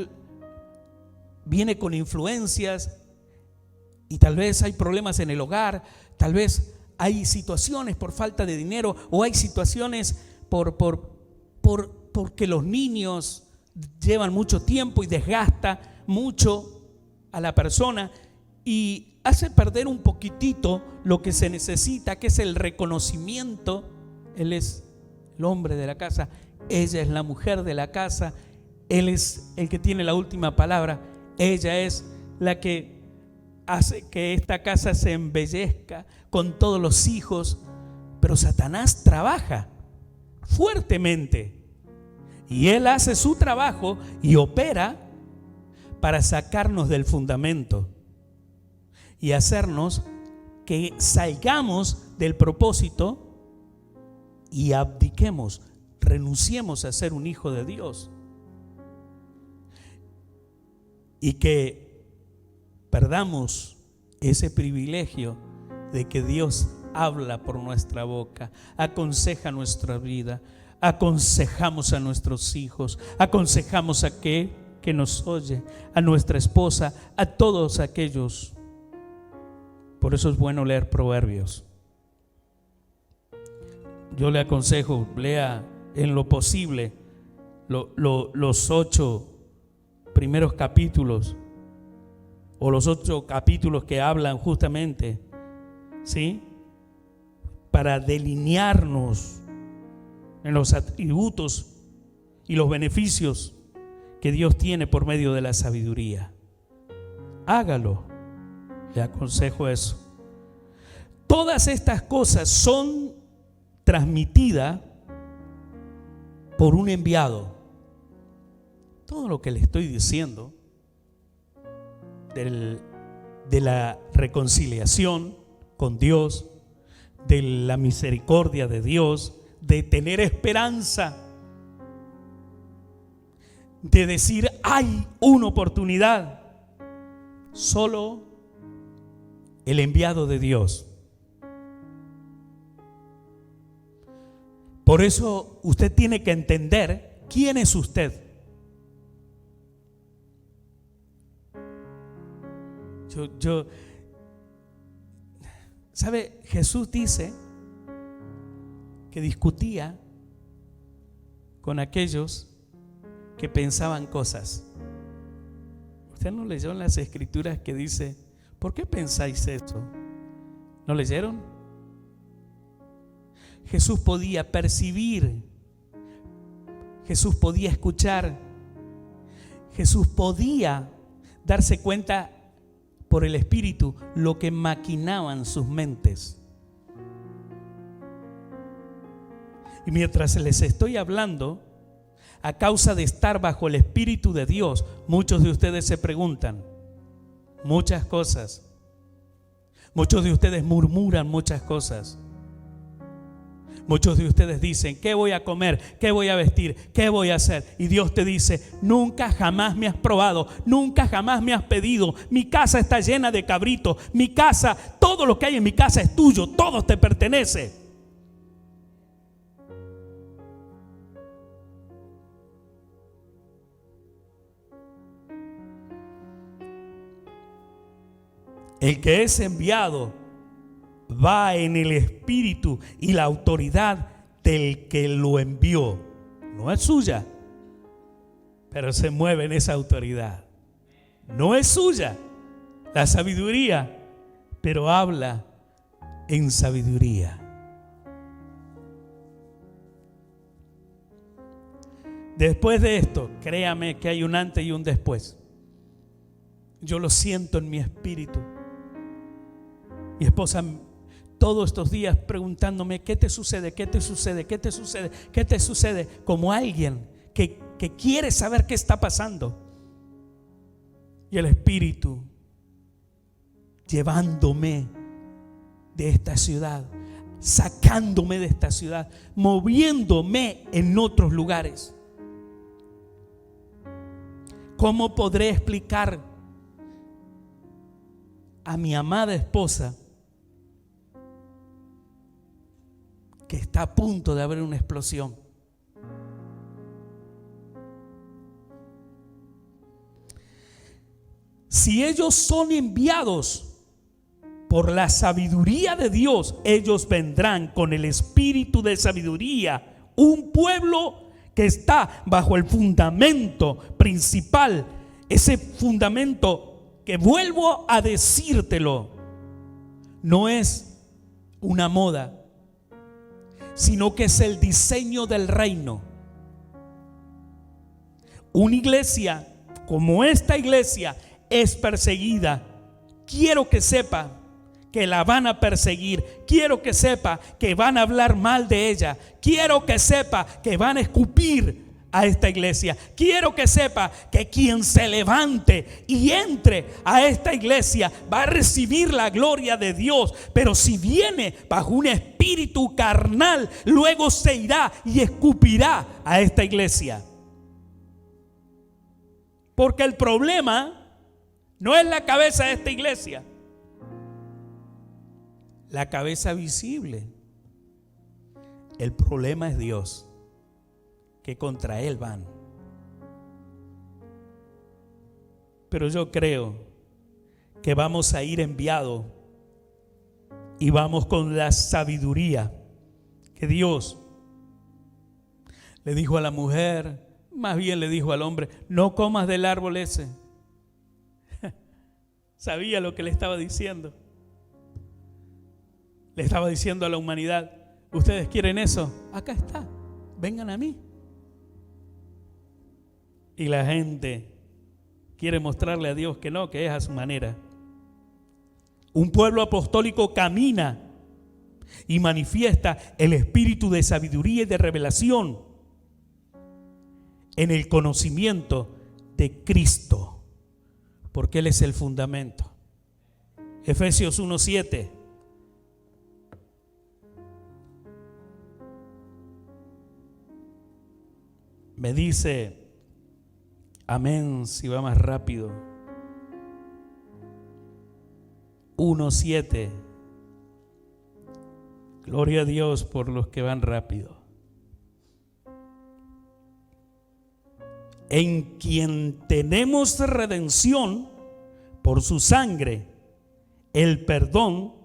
viene con influencias y tal vez hay problemas en el hogar, tal vez hay situaciones por falta de dinero o hay situaciones porque los niños llevan mucho tiempo y desgasta mucho a la persona y hace perder un poquitito lo que se necesita, que es el reconocimiento. Él es el hombre de la casa, ella es la mujer de la casa, él es el que tiene la última palabra, ella es la que hace que esta casa se embellezca con todos los hijos. Pero Satanás trabaja fuertemente y él hace su trabajo y opera para sacarnos del fundamento y hacernos que salgamos del propósito y abdiquemos, renunciemos a ser un hijo de Dios y que perdamos ese privilegio de que Dios habla por nuestra boca, aconseja nuestra vida, aconsejamos a nuestros hijos, aconsejamos a aquel que nos oye, a nuestra esposa, a todos aquellos. Por eso es bueno leer Proverbios. Yo le aconsejo, lea en lo posible los 8 primeros capítulos o los 8 capítulos que hablan justamente, ¿sí?, para delinearnos en los atributos y los beneficios que Dios tiene por medio de la sabiduría. Hágalo, le aconsejo eso. Todas estas cosas son transmitidas por un enviado. Todo lo que le estoy diciendo de la reconciliación con Dios, de la misericordia de Dios, de tener esperanza, de decir hay una oportunidad, solo el enviado de Dios. Por eso usted tiene que entender quién es usted. ¿Sabe? Jesús dice que discutía con aquellos que pensaban cosas. ¿Usted no leyó en las escrituras que dice, ¿por qué pensáis eso? ¿No leyeron? Jesús podía percibir, Jesús podía escuchar, Jesús podía darse cuenta por el Espíritu lo que maquinaban sus mentes. Y mientras les estoy hablando, a causa de estar bajo el Espíritu de Dios, muchos de ustedes se preguntan muchas cosas. Muchos de ustedes murmuran muchas cosas. Muchos de ustedes dicen, ¿qué voy a comer? ¿Qué voy a vestir? ¿Qué voy a hacer? Y Dios te dice, nunca jamás me has probado, nunca jamás me has pedido. Mi casa está llena de cabritos, mi casa, todo lo que hay en mi casa es tuyo, todo te pertenece. El que es enviado va en el espíritu y la autoridad del que lo envió. No es suya, pero se mueve en esa autoridad. No es suya la sabiduría, pero habla en sabiduría. Después de esto, créame que hay un antes y un después. Yo lo siento en mi espíritu. Mi esposa todos estos días preguntándome, ¿qué te sucede? ¿Qué te sucede? ¿Qué te sucede? ¿Qué te sucede? Como alguien que que quiere saber qué está pasando. Y el Espíritu llevándome de esta ciudad, sacándome de esta ciudad, moviéndome en otros lugares. ¿Cómo podré explicar a mi amada esposa que está a punto de haber una explosión? Si ellos son enviados por la sabiduría de Dios, ellos vendrán con el espíritu de sabiduría. Un pueblo que está bajo el fundamento principal, ese fundamento que, vuelvo a decírtelo, no es una moda, sino que es el diseño del reino. Una iglesia como esta iglesia es perseguida. Quiero que sepa que la van a perseguir. Quiero que sepa que van a hablar mal de ella. Quiero que sepa que van a escupir a esta iglesia. Quiero que sepa que quien se levante y entre a esta iglesia va a recibir la gloria de Dios. Pero si viene bajo un espíritu carnal, luego se irá y escupirá a esta iglesia. Porque el problema no es la cabeza de esta iglesia, la cabeza visible. El problema es Dios, que contra Él van. Pero yo creo que vamos a ir enviados y vamos con la sabiduría que Dios le dijo a la mujer, más bien le dijo al hombre: no comas del árbol ese. Sabía lo que le estaba diciendo. Le estaba diciendo a la humanidad: ¿ustedes quieren eso? Acá está, vengan a mí. Y la gente quiere mostrarle a Dios que no, que es a su manera. Un pueblo apostólico camina y manifiesta el espíritu de sabiduría y de revelación en el conocimiento de Cristo, porque Él es el fundamento. Efesios 1:7. Me dice, amén, si va más rápido. 1:7. Gloria a Dios por los que van rápido. En quien tenemos redención por su sangre, el perdón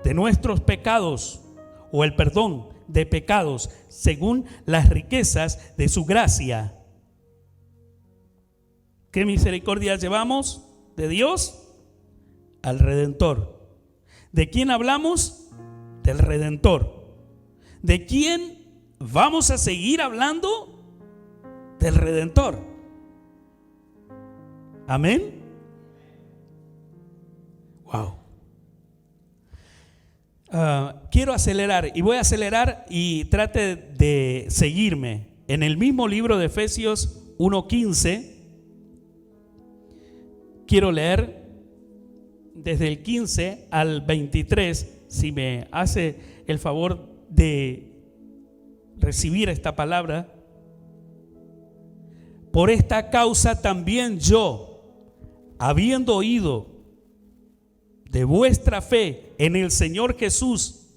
de nuestros pecados, o el perdón de pecados según las riquezas de su gracia. ¿Qué misericordia llevamos de Dios? Al Redentor. ¿De quién hablamos? Del Redentor. ¿De quién vamos a seguir hablando? Del Redentor. Amén. Wow. Quiero acelerar y voy a acelerar, y trate de seguirme. En el mismo libro de Efesios 1:15 quiero leer desde el 15 al 23, si me hace el favor de recibir esta palabra. Por esta causa también yo, habiendo oído de vuestra fe en el Señor Jesús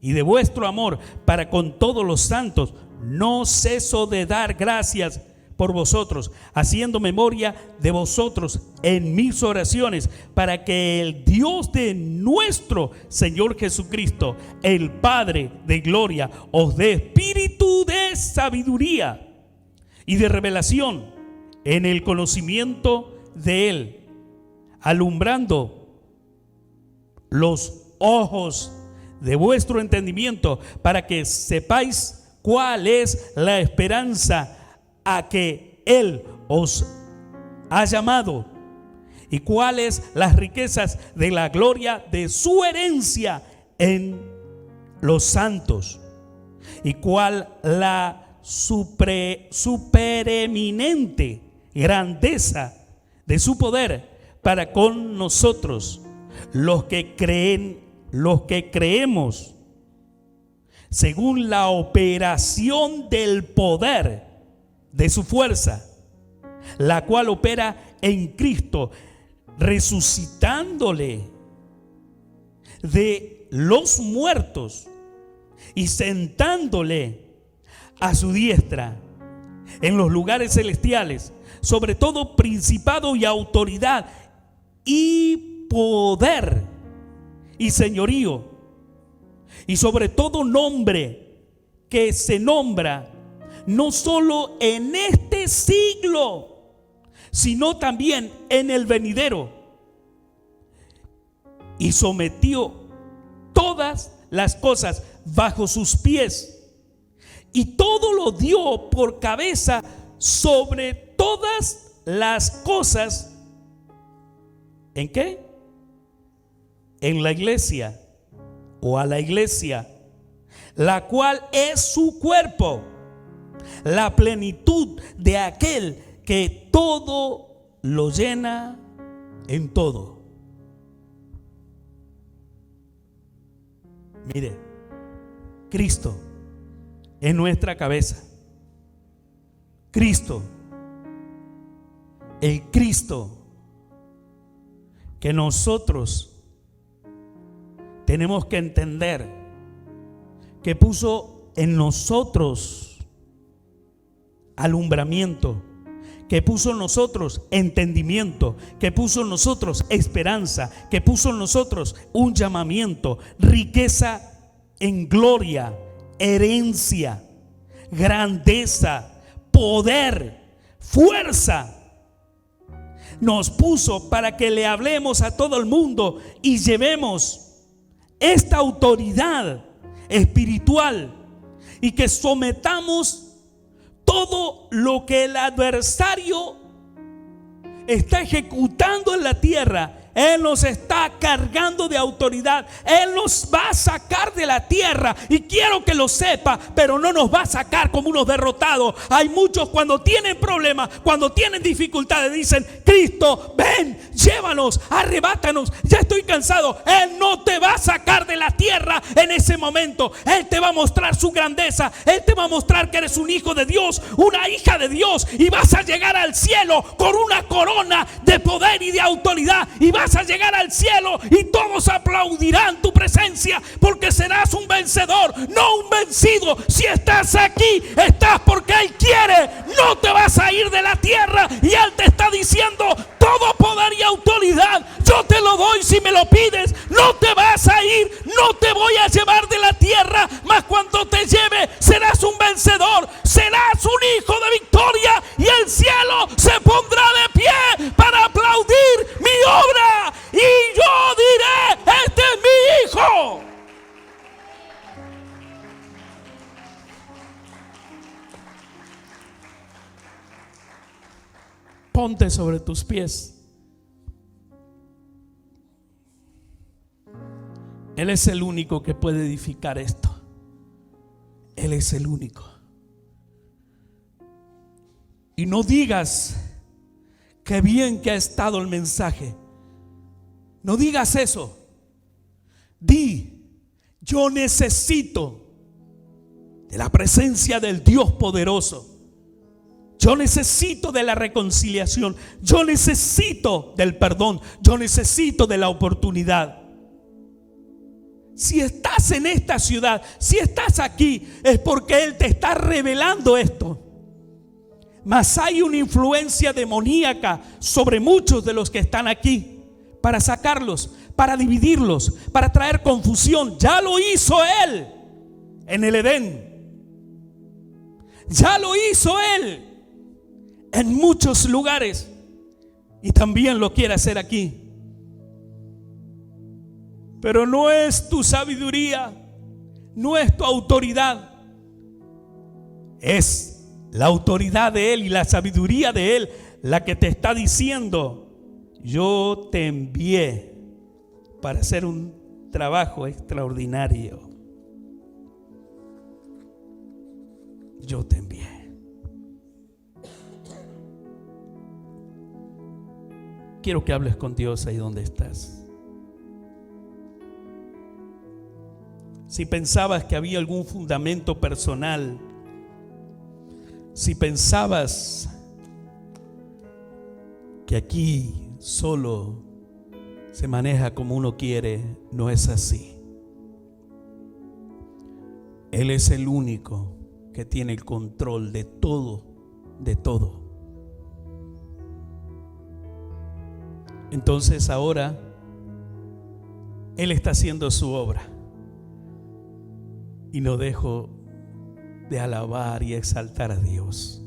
y de vuestro amor para con todos los santos, no ceso de dar gracias por vosotros, haciendo memoria de vosotros en mis oraciones, para que el Dios de nuestro Señor Jesucristo, el Padre de gloria, os dé espíritu de sabiduría y de revelación en el conocimiento de Él, alumbrando los ojos de vuestro entendimiento, para que sepáis cuál es la esperanza a que Él os ha llamado, y cuáles las riquezas de la gloria de su herencia en los santos, y cuál la supereminente grandeza de su poder para con nosotros, los que creemos, según la operación del poder de su fuerza, la cual opera en Cristo, resucitándole de los muertos y sentándole a su diestra en los lugares celestiales, sobre todo principado y autoridad y poder y señorío, y sobre todo nombre que se nombra no solo en este siglo, sino también en el venidero, y sometió todas las cosas bajo sus pies, y todo lo dio por cabeza sobre todas las cosas. ¿En qué? En la iglesia, o a la iglesia, la cual es su cuerpo, la plenitud de aquel que todo lo llena en todo. Mire, Cristo en nuestra cabeza. Cristo, el Cristo que nosotros tenemos que entender, que puso en nosotros alumbramiento, que puso en nosotros entendimiento, que puso en nosotros esperanza, que puso en nosotros un llamamiento, riqueza en gloria, herencia, grandeza, poder, fuerza. Nos puso para que le hablemos a todo el mundo y llevemos esta autoridad espiritual, y que sometamos todo lo que el adversario está ejecutando en la tierra. Él nos está cargando de autoridad. Él nos va a sacar de la tierra, y quiero que lo sepa, pero no nos va a sacar como unos derrotados. Hay muchos, cuando tienen problemas, cuando tienen dificultades, dicen: Cristo, ven, llévanos, arrebátanos, ya estoy cansado. Él no te va a sacar de la tierra en ese momento. Él te va a mostrar su grandeza. Él te va a mostrar que eres un hijo de Dios, una hija de Dios, y vas a llegar al cielo con una corona de poder y de autoridad, y vas a llegar al cielo y todos aplaudirán tu presencia, porque serás un vencedor, no un vencido. Si estás aquí, estás porque Él quiere. No te vas a ir de la tierra, y Él te está diciendo: todo poder y autoridad yo te lo doy si me lo pides. No te vas a ir, no te voy a llevar de la tierra, mas cuando te lleve serás un vencedor, serás un hijo de victoria, y el cielo se pondrá de pie para aplaudir mi obra, y yo diré: este es mi hijo. Ponte sobre tus pies. Él es el único que puede edificar esto. Él es el único. Y no digas: qué bien que ha estado el mensaje. No digas eso. Di: yo necesito de la presencia del Dios poderoso. Yo necesito de la reconciliación. Yo necesito del perdón. Yo necesito de la oportunidad. Si estás en esta ciudad, si estás aquí, es porque Él te está revelando esto. Mas hay una influencia demoníaca sobre muchos de los que están aquí, para sacarlos, para dividirlos, para traer confusión. Ya lo hizo Él en el Edén. Ya lo hizo Él en muchos lugares, y también lo quiere hacer aquí. Pero no es tu sabiduría, no es tu autoridad, es la autoridad de Él y la sabiduría de Él la que te está diciendo: yo te envié para hacer un trabajo extraordinario. yo te envié. Quiero que hables con Dios ahí donde estás. Si pensabas que había algún fundamento personal, si pensabas que aquí solo se maneja como uno quiere, no es así. Él es el único que tiene el control de todo, de todo. Entonces ahora Él está haciendo su obra. Y no dejo de alabar y exaltar a Dios.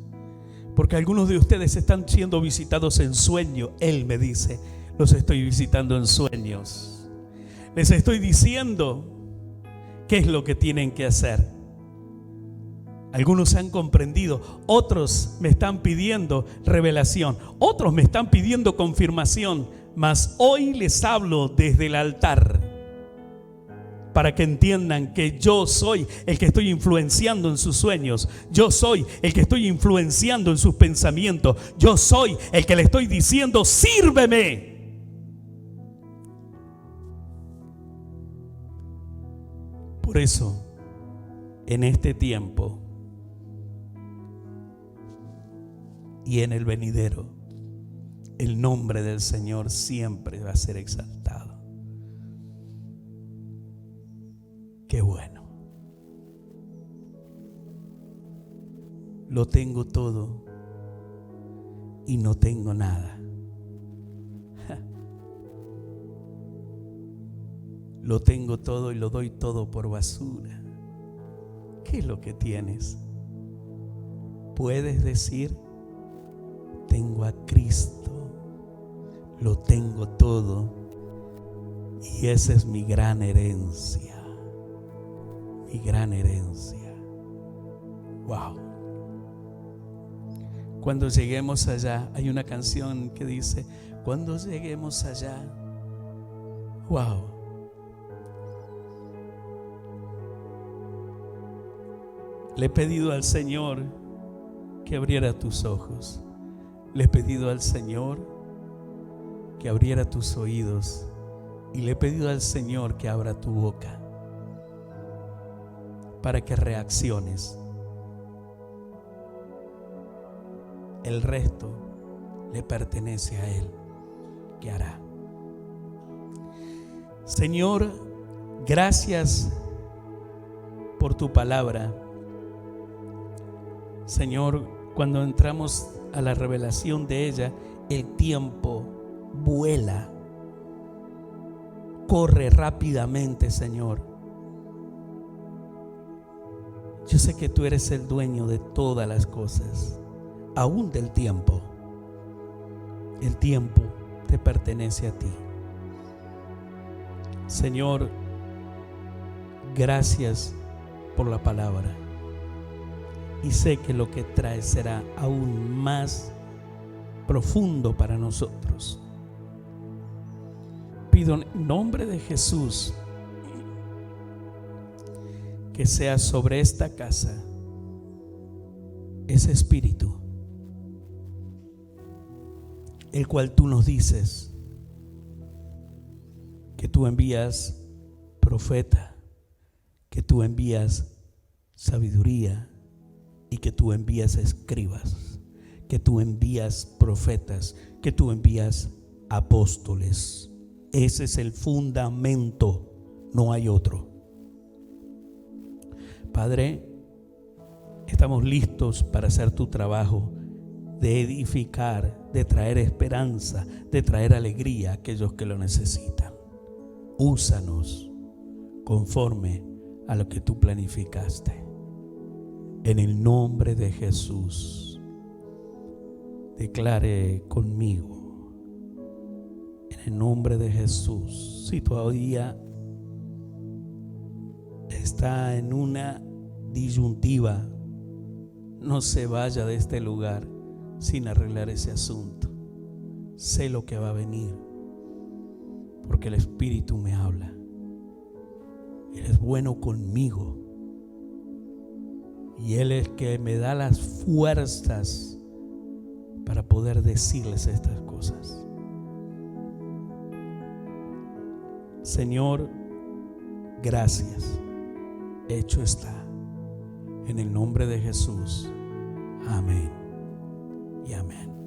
Porque algunos de ustedes están siendo visitados en sueño. Él me dice, los estoy visitando en sueños. Les estoy diciendo qué es lo que tienen que hacer. Algunos han comprendido, otros me están pidiendo revelación, otros me están pidiendo confirmación, mas hoy les hablo desde el altar para que entiendan que yo soy el que estoy influenciando en sus sueños, yo soy el que estoy influenciando en sus pensamientos, yo soy el que le estoy diciendo, sírveme. Por eso, en este tiempo y en el venidero, el nombre del Señor siempre va a ser exaltado. Qué bueno. Lo tengo todo y no tengo nada. Lo tengo todo y lo doy todo por basura. ¿Qué es lo que tienes? Puedes decir, tengo a Cristo, lo tengo todo y esa es mi gran herencia. Mi gran herencia. Wow. Cuando lleguemos allá, hay una canción que dice, cuando lleguemos allá, wow. Le he pedido al Señor que abriera tus ojos. Le he pedido al Señor que abriera tus oídos. Y le he pedido al Señor que abra tu boca para que reacciones. El resto le pertenece a Él. ¿Qué hará? Señor, gracias por tu palabra. Señor, cuando entramos a la revelación de ella, el tiempo vuela, corre rápidamente, Señor. Yo sé que tú eres el dueño de todas las cosas, aún del tiempo. El tiempo te pertenece a ti. Señor, gracias por la palabra. Y sé que lo que trae será aún más profundo para nosotros. Pido en nombre de Jesús que sea sobre esta casa ese espíritu, el cual tú nos dices que tú envías profeta, que tú envías sabiduría y que tú envías escribas, que tú envías profetas, que tú envías apóstoles. Ese es el fundamento, no hay otro. Padre, estamos listos para hacer tu trabajo de edificar, de traer esperanza, de traer alegría a aquellos que lo necesitan. Úsanos conforme a lo que tú planificaste. En el nombre de Jesús, declare conmigo, en el nombre de Jesús, si todavía está en una disyuntiva, no se vaya de este lugar sin arreglar ese asunto. Sé lo que va a venir, porque el Espíritu me habla. Él es bueno conmigo Y Él es que me da las fuerzas para poder decirles estas cosas. Señor, gracias. Hecho está. En el nombre de Jesús. Amén y amén.